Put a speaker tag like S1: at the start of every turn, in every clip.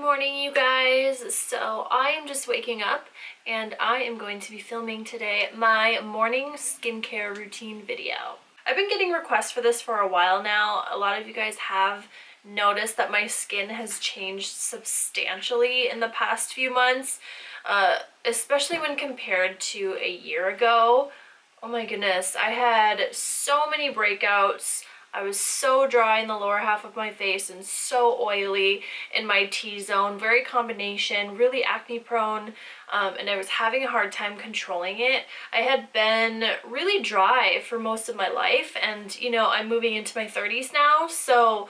S1: morning, you guys. So I am just waking up and I am going to be filming today my morning skincare routine video. I've been getting requests for this for a while now. A lot of you guys have noticed that my skin has changed substantially in the past few months, especially when compared to a year ago. Oh my goodness, I had so many breakouts. I was so dry in the lower half of my face and so oily in my T-zone, very combination, really acne prone, and I was having a hard time controlling it. I had been really dry for most of my life, and you know, I'm moving into my 30s now, so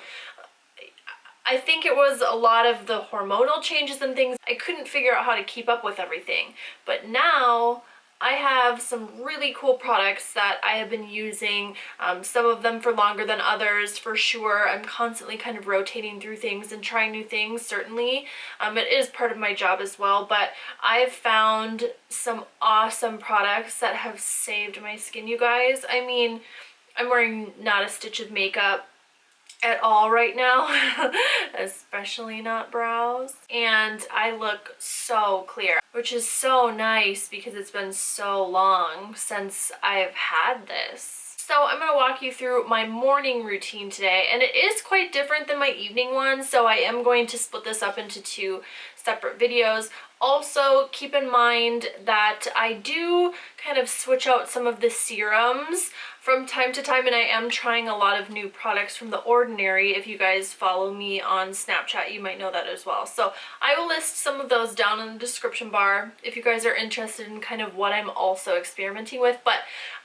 S1: I think it was a lot of the hormonal changes and things. I couldn't figure out how to keep up with everything, but now I have some really cool products that I have been using, some of them for longer than others for sure. I'm constantly kind of rotating through things and trying new things, certainly. It is part of my job as well, but I've found some awesome products that have saved my skin, you guys. I mean, I'm wearing not a stitch of makeup at all right now, especially not brows, and I look so clear, which is so nice because it's been so long since I've had this. So I'm going to walk you through my morning routine today, and it is quite different than my evening one, so I am going to split this up into two separate videos. Also, keep in mind that I do kind of switch out some of the serums from time to time, and I am trying a lot of new products from The Ordinary. If you guys follow me on Snapchat, you might know that as well. So I will list some of those down in the description bar if you guys are interested in kind of what I'm also experimenting with. But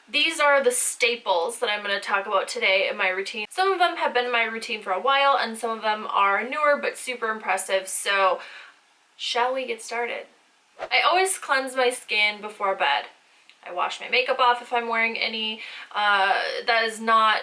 S1: these are the staples that I'm going to talk about today in my routine. Some of them have been in my routine for a while, and some of them are newer but super impressive. So shall we get started? I always cleanse my skin before bed. I wash my makeup off if I'm wearing any. That is not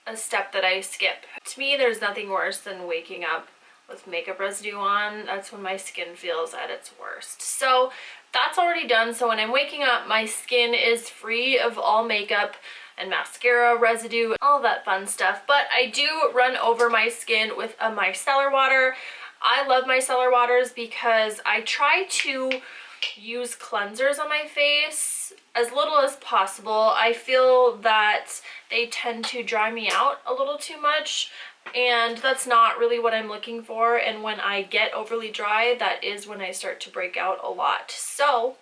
S1: a step that I skip. To me, there's nothing worse than waking up with makeup residue on. That's when my skin feels at its worst. So that's already done. So when I'm waking up, my skin is free of all makeup and mascara residue, all that fun stuff. But I do run over my skin with a micellar water. I love micellar waters because I try to use cleansers on my face as little as possible. I feel that they tend to dry me out a little too much, and that's not really what I'm looking for. And when I get overly dry, that is when I start to break out a lot. So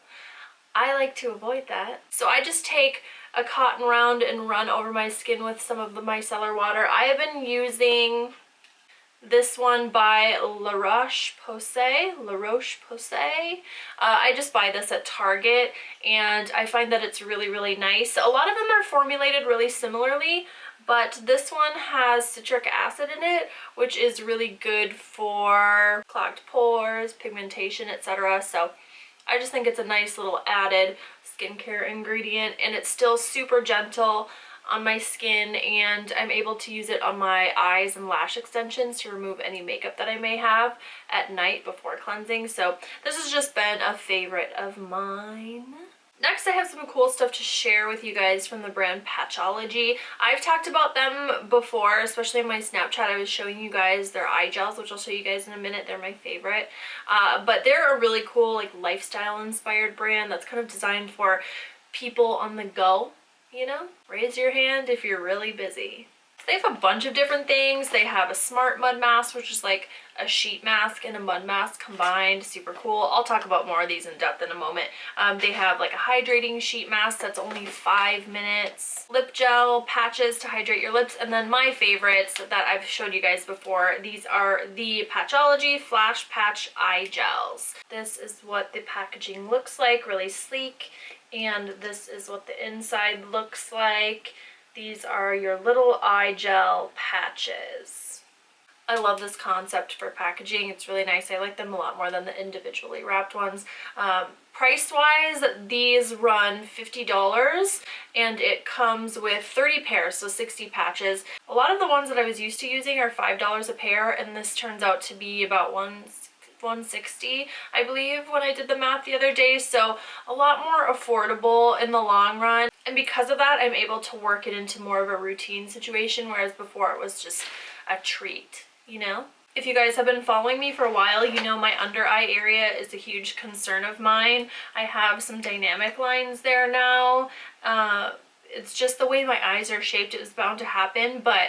S1: I like to avoid that. So I just take a cotton round and run over my skin with some of the micellar water. I have been using this one by La Roche-Posay. I just buy this at Target, and I find that it's really, really nice. A lot of them are formulated really similarly, but this one has citric acid in it, which is really good for clogged pores, pigmentation, etc. So I just think it's a nice little added skincare ingredient, and it's still super gentle on my skin, and I'm able to use it on my eyes and lash extensions to remove any makeup that I may have at night before cleansing. So this has just been a favorite of mine. Next, I have some cool stuff to share with you guys from the brand Patchology. I've talked about them before, especially in my Snapchat. I was showing you guys their eye gels, which I'll show you guys in a minute. They're my favorite. But they're a really cool, like, lifestyle inspired brand that's kind of designed for people on the go. You know, raise your hand if you're really busy. They have a bunch of different things. They have a smart mud mask, which is like a sheet mask and a mud mask combined. Super cool. I'll talk about more of these in depth in a moment. They have like a hydrating sheet mask that's only 5 minutes. Lip gel patches to hydrate your lips. And then my favorites that I've showed you guys before, these are the Patchology Flash Patch Eye Gels. This is what the packaging looks like, really sleek. And this is what the inside looks like. These are your little eye gel patches. I love this concept for packaging. It's really nice. I like them a lot more than the individually wrapped ones. Price-wise, these run $50, and it comes with 30 pairs, so 60 patches. A lot of the ones that I was used to using are $5 a pair, and this turns out to be about $160, I believe, when I did the math the other day, so a lot more affordable in the long run. And because of that, I'm able to work it into more of a routine situation, whereas before it was just a treat, you know? If you guys have been following me for a while, you know my under eye area is a huge concern of mine. I have some dynamic lines there now. It's just the way my eyes are shaped, it was bound to happen, but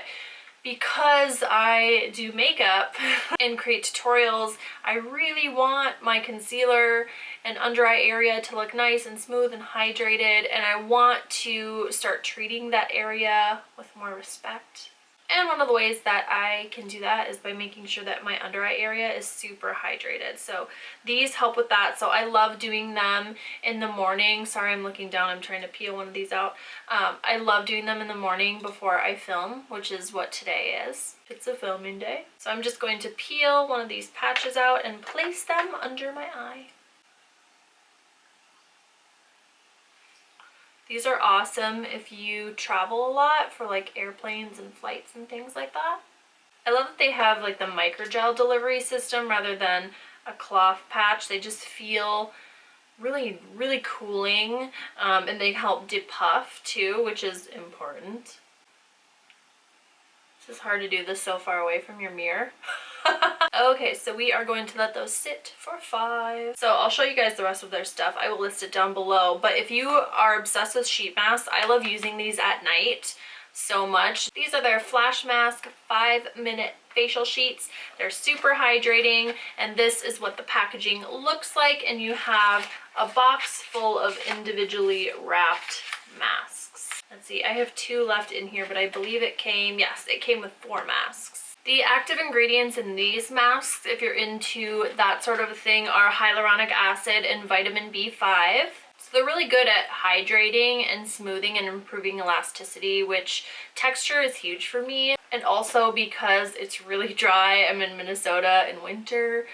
S1: because I do makeup and create tutorials, I really want my concealer and under eye area to look nice and smooth and hydrated, and I want to start treating that area with more respect. And one of the ways that I can do that is by making sure that my under eye area is super hydrated. So these help with that. So I love doing them in the morning. Sorry, I'm looking down. I'm trying to peel one of these out. I love doing them in the morning before I film, which is what today is. It's a filming day. So I'm just going to peel one of these patches out and place them under my eye. These are awesome if you travel a lot for like airplanes and flights and things like that. I love that they have like the microgel delivery system rather than a cloth patch. They just feel really, really cooling, and they help depuff too, which is important. This is hard to do this so far away from your mirror. Okay, so we are going to let those sit for 5. So I'll show you guys the rest of their stuff. I will list it down below. But if you are obsessed with sheet masks, I love using these at night so much. These are their Flash Mask 5-minute facial sheets. They're super hydrating, and this is what the packaging looks like. And you have a box full of individually wrapped masks. Let's see, I have 2 left in here, but I believe it came, yes, it came with 4 masks. The active ingredients in these masks, if you're into that sort of thing, are hyaluronic acid and vitamin B5. So they're really good at hydrating and smoothing and improving elasticity, which texture is huge for me. And also because it's really dry, I'm in Minnesota in winter,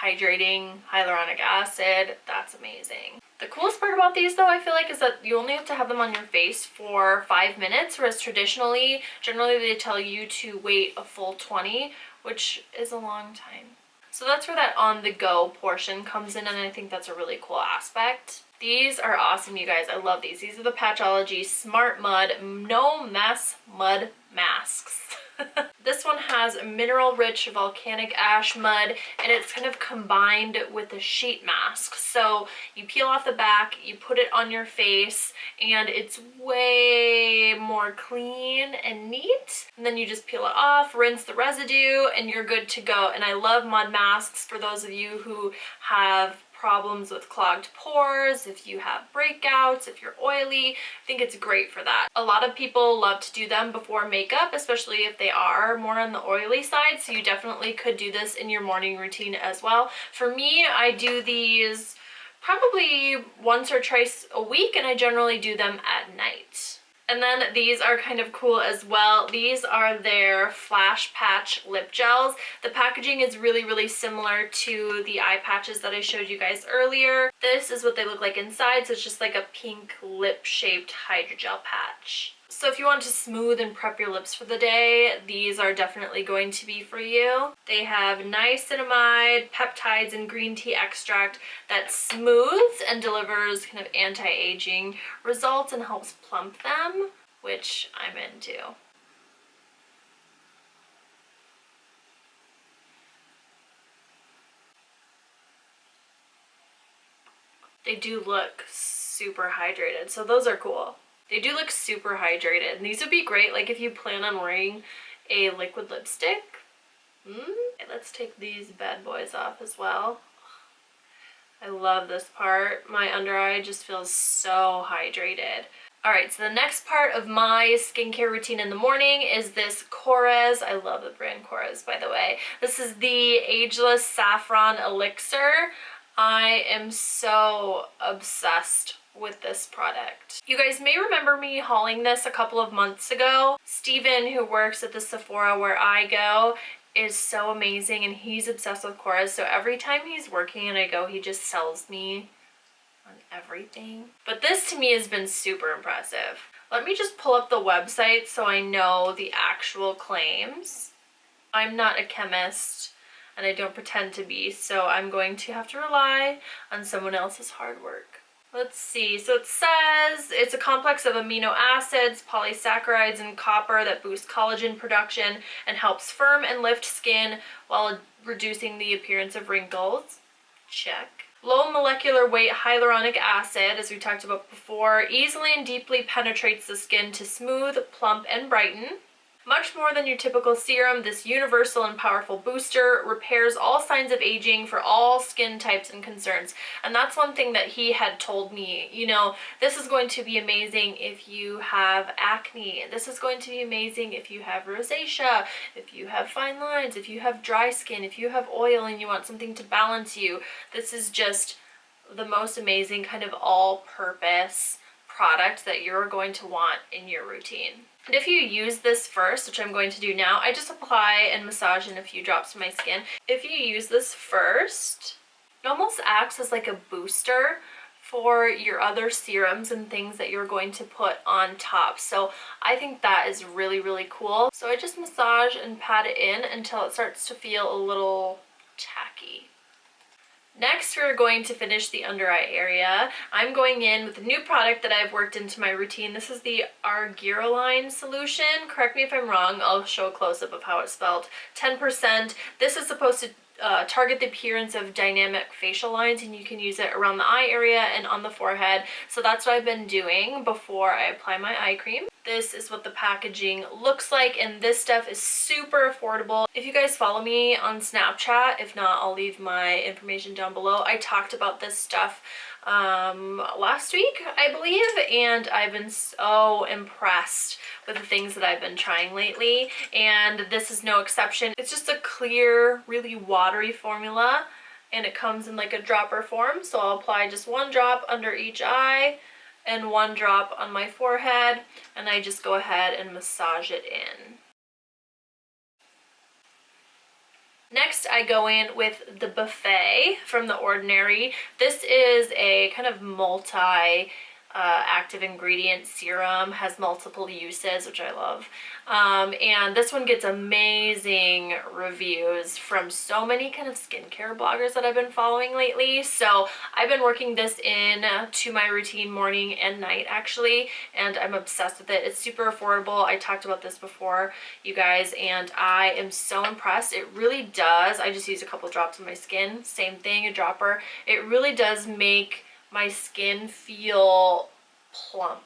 S1: hydrating hyaluronic acid, that's amazing. The coolest part about these though, I feel like, is that you only have to have them on your face for 5 minutes, whereas generally they tell you to wait a full 20, which is a long time. So that's where that on-the-go portion comes in, and I think that's a really cool aspect. These are awesome, you guys. I love these. These are the Patchology Smart Mud No Mess Mud Masks. This one has mineral-rich volcanic ash mud, and it's kind of combined with a sheet mask. So you peel off the back, you put it on your face, and it's way more clean and neat. And then you just peel it off, rinse the residue, and you're good to go. And I love mud masks for those of you who have problems with clogged pores, if you have breakouts, if you're oily. I think it's great for that. A lot of people love to do them before makeup, especially if they are more on the oily side, so you definitely could do this in your morning routine as well. For me, I do these probably once or twice a week, and I generally do them at night. And then these are kind of cool as well. These are their Flash Patch Lip Gels. The packaging is really, really similar to the eye patches that I showed you guys earlier. This is what they look like inside, so it's just like a pink lip-shaped hydrogel patch. So if you want to smooth and prep your lips for the day, these are definitely going to be for you. They have niacinamide, peptides, and green tea extract that smooths and delivers kind of anti-aging results and helps plump them, which I'm into. They do look super hydrated, so those are cool. They do look super hydrated, and these would be great like if you plan on wearing a liquid lipstick. Okay, let's take these bad boys off as well. I love this part. My under eye just feels so hydrated. Alright, so the next part of my skincare routine in the morning is this Korres. I love the brand Korres, by the way. This is the Ageless Saffron Elixir. I am so obsessed with this product. You guys may remember me hauling this a couple of months ago. Steven, who works at the Sephora where I go, is so amazing, and he's obsessed with Korres, so every time he's working and I go, he just sells me on everything. But this to me has been super impressive. Let me just pull up the website so I know the actual claims. I'm not a chemist, and I don't pretend to be, so I'm going to have to rely on someone else's hard work. Let's see, so it says it's a complex of amino acids, polysaccharides, and copper that boosts collagen production and helps firm and lift skin while reducing the appearance of wrinkles. Check. Low molecular weight hyaluronic acid, as we talked about before, easily and deeply penetrates the skin to smooth, plump, and brighten. Much more than your typical serum, this universal and powerful booster repairs all signs of aging for all skin types and concerns. And that's one thing that he had told me, you know, this is going to be amazing if you have acne. This is going to be amazing if you have rosacea, if you have fine lines, if you have dry skin, if you have oil and you want something to balance you. This is just the most amazing kind of all-purpose product that you're going to want in your routine. And if you use this first, which I'm going to do now, I just apply and massage in a few drops to my skin. If you use this first, it almost acts as like a booster for your other serums and things that you're going to put on top. So I think that is really, really cool. So I just massage and pat it in until it starts to feel a little tacky. Next, we're going to finish the under eye area. I'm going in with a new product that I've worked into my routine. This is the Argireline solution. Correct me if I'm wrong. I'll show a close-up of how it's spelled. 10%. This is supposed to target the appearance of dynamic facial lines, and you can use it around the eye area and on the forehead. So that's what I've been doing before I apply my eye cream. This is what the packaging looks like, and this stuff is super affordable. If you guys follow me on Snapchat, if not, I'll leave my information down below. I talked about this stuff last week, I believe, and I've been so impressed with the things that I've been trying lately, and this is no exception. It's just a clear, really watery formula, and it comes in like a dropper form, so I'll apply just one drop under each eye and one drop on my forehead, and I just go ahead and massage it in. Next, I go in with the Buffet from The Ordinary. This is a kind of active ingredient serum, has multiple uses, which I love. And this one gets amazing reviews from so many kind of skincare bloggers that I've been following lately. So I've been working this in to my routine morning and night, actually, and I'm obsessed with it. It's super affordable. I talked about this before, you guys, and I am so impressed. It really does. I just use a couple drops on my skin. Same thing, a dropper. It really does make my skin feel plump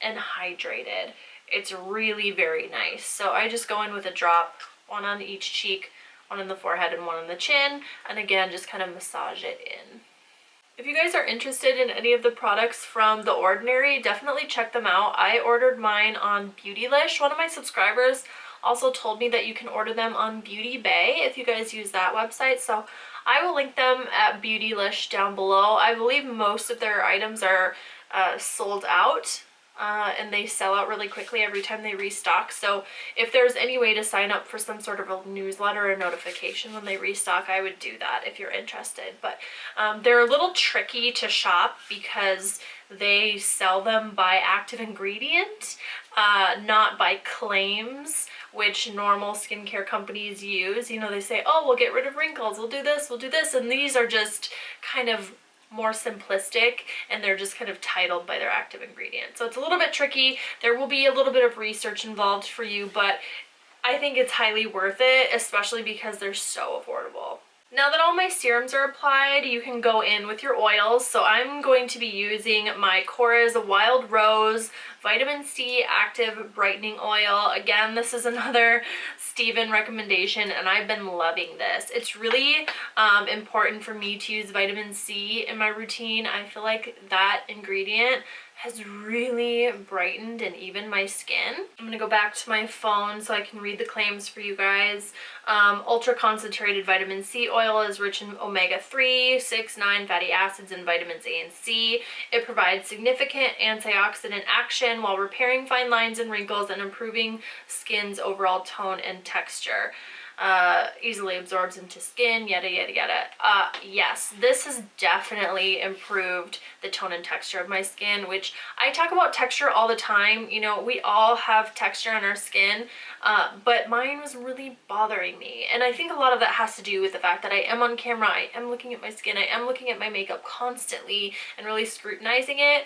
S1: and hydrated. It's really very nice. So I just go in with a drop, one on each cheek, one on the forehead, and one on the chin, and again, just kind of massage it in. If you guys are interested in any of the products from The Ordinary, definitely check them out. I ordered mine on Beautylish. One of my subscribers also told me that you can order them on Beauty Bay if you guys use that website. So I will link them at Beautylish down below. I believe most of their items are sold out, and they sell out really quickly every time they restock. So if there's any way to sign up for some sort of a newsletter or notification when they restock, I would do that if you're interested. But they're a little tricky to shop because they sell them by active ingredient, not by claims, which normal skincare companies use. You know, they say, oh, we'll get rid of wrinkles, we'll do this, and these are just kind of more simplistic, and they're just kind of titled by their active ingredient. So it's a little bit tricky. There will be a little bit of research involved for you, but I think it's highly worth it, especially because they're so affordable. Now that all my serums are applied, you can go in with your oils. So I'm going to be using my Korres Wild Rose Vitamin C Active Brightening Oil. Again, this is another Steven recommendation, and I've been loving this. It's really important for me to use vitamin C in my routine. I feel like that ingredient has really brightened and evened my skin. I'm gonna go back to my phone so I can read the claims for you guys. Ultra concentrated vitamin C oil is rich in omega-3, 6, 9 fatty acids and vitamins A and C. It provides significant antioxidant action while repairing fine lines and wrinkles and improving skin's overall tone and texture. easily absorbs into skin, yada yada yada. Yes, this has definitely improved the tone and texture of my skin, which I talk about texture all the time. You know, we all have texture on our skin, but mine was really bothering me. And I think a lot of that has to do with the fact that I am on camera, I am looking at my skin, I am looking at my makeup constantly and really scrutinizing it,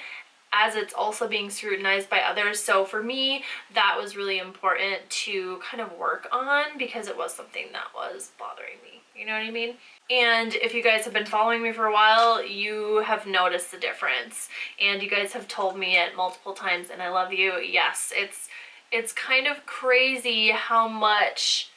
S1: as it's also being scrutinized by others. So for me, that was really important to kind of work on, because it was something that was bothering me. You know what I mean? And if you guys have been following me for a while, you have noticed the difference. And you guys have told me it multiple times, and I love you. Yes, it's kind of crazy how much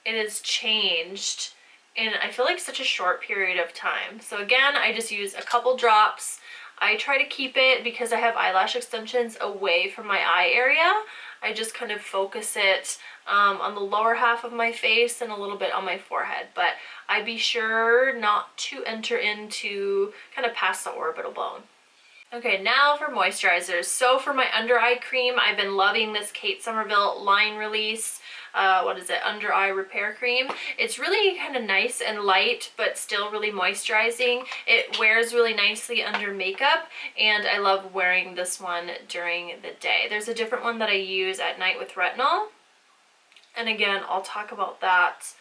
S1: it has changed in, I feel like, such a short period of time. So again, I just use a couple drops. I try to keep it, because I have eyelash extensions, away from my eye area. I just kind of focus it on the lower half of my face and a little bit on my forehead. But I be sure not to enter into kind of past the orbital bone. Okay, now for moisturizers. So for my under eye cream, I've been loving this Kate Somerville Line Release, under eye repair cream. It's really kind of nice and light, but still really moisturizing. It wears really nicely under makeup, and I love wearing this one during the day. There's a different one that I use at night with retinol, and again, I'll talk about that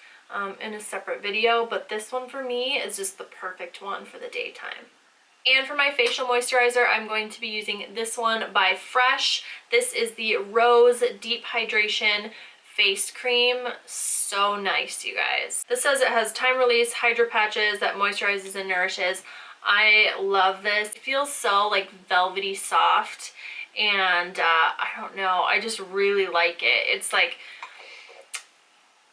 S1: in a separate video, but this one for me is just the perfect one for the daytime. And for my facial moisturizer, I'm going to be using this one by Fresh. This is the Rose Deep Hydration Face Cream. So nice, you guys. This says it has time release hydro patches that moisturizes and nourishes. I love this. It feels so like velvety soft, and I don't know, I just really like it. It's like,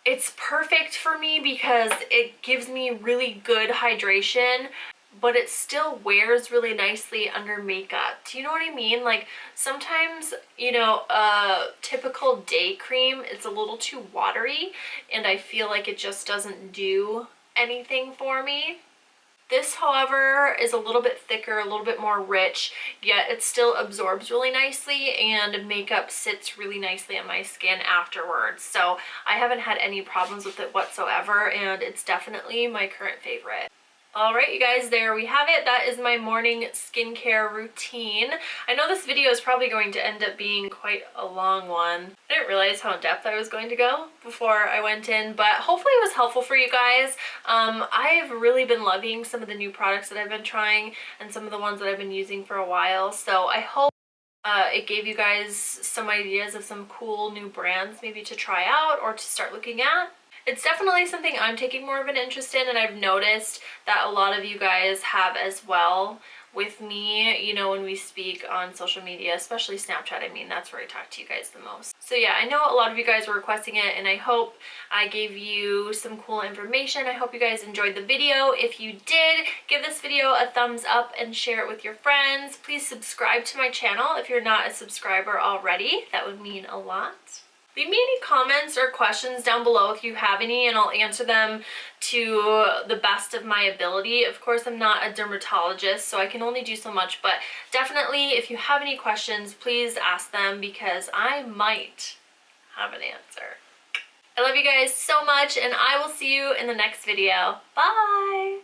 S1: it's perfect for me because it gives me really good hydration, but it still wears really nicely under makeup. Do you know what I mean? Like, sometimes, you know, a typical day cream, it's a little too watery, and I feel like it just doesn't do anything for me. This, however, is a little bit thicker, a little bit more rich, yet it still absorbs really nicely, and makeup sits really nicely on my skin afterwards. So I haven't had any problems with it whatsoever, and it's definitely my current favorite. Alright, you guys, there we have it. That is my morning skincare routine. I know this video is probably going to end up being quite a long one. I didn't realize how in depth I was going to go before I went in, but hopefully it was helpful for you guys. I've really been loving some of the new products that I've been trying, and some of the ones that I've been using for a while, so I hope it gave you guys some ideas of some cool new brands maybe to try out or to start looking at. It's definitely something I'm taking more of an interest in, and I've noticed that a lot of you guys have as well with me, you know, when we speak on social media, especially Snapchat. I mean, that's where I talk to you guys the most. So yeah, I know a lot of you guys were requesting it, and I hope I gave you some cool information. I hope you guys enjoyed the video. If you did, give this video a thumbs up and share it with your friends. Please subscribe to my channel if you're not a subscriber already. That would mean a lot. Leave me any comments or questions down below if you have any, and I'll answer them to the best of my ability. Of course, I'm not a dermatologist, so I can only do so much, but definitely if you have any questions, please ask them, because I might have an answer. I love you guys so much, and I will see you in the next video. Bye!